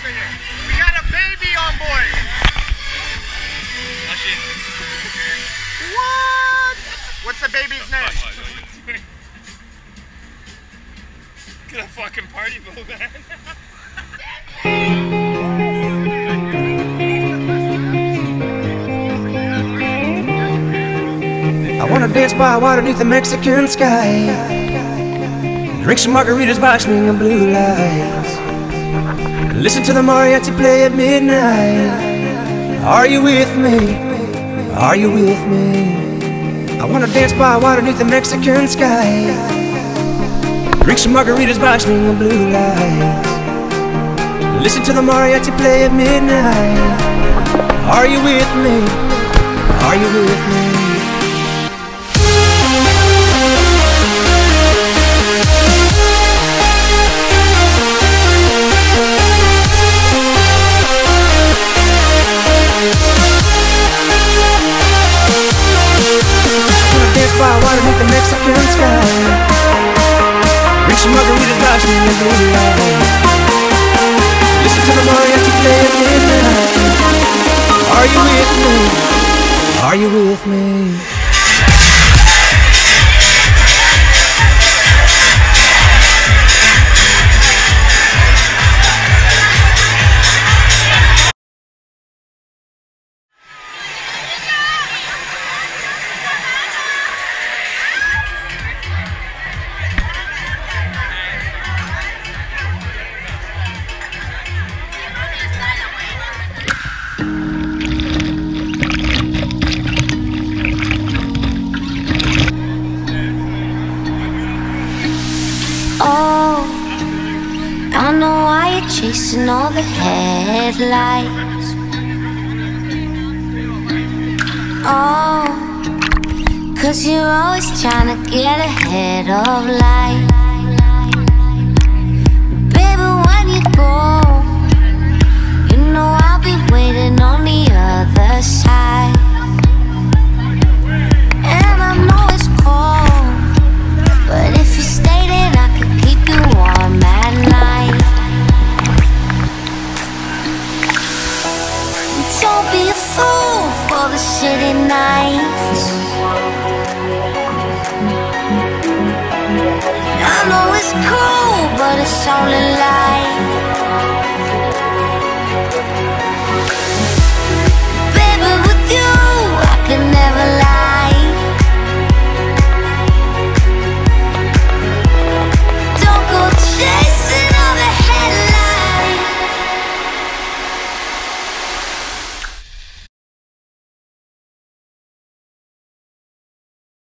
We got a baby on board. What? What's the baby's name? Get a fucking party boat, man. I wanna dance by water beneath the Mexican sky, drink some margaritas by swinging blue lights, listen to the mariachi play at midnight. Are you with me? Are you with me? I wanna dance by water beneath the Mexican sky, drink some margaritas by swinging blue lights, listen to the mariachi play at midnight. Are you with me? Are you with me? By water beneath the Mexican sky, drink some margaritas by swinging blue lights, listen to the mariachi play at midnight. Are you with me? Are you with me? Oh, I know why you're chasing all the headlights. Oh, 'cause you're always trying to get ahead of life. Baby, when you go, you know I'll be waiting on the other side. And I know it's cold, but if you stay then I could keep you warm at night. Don't be a fool for the city nights. I know it's cool, but it's only lies.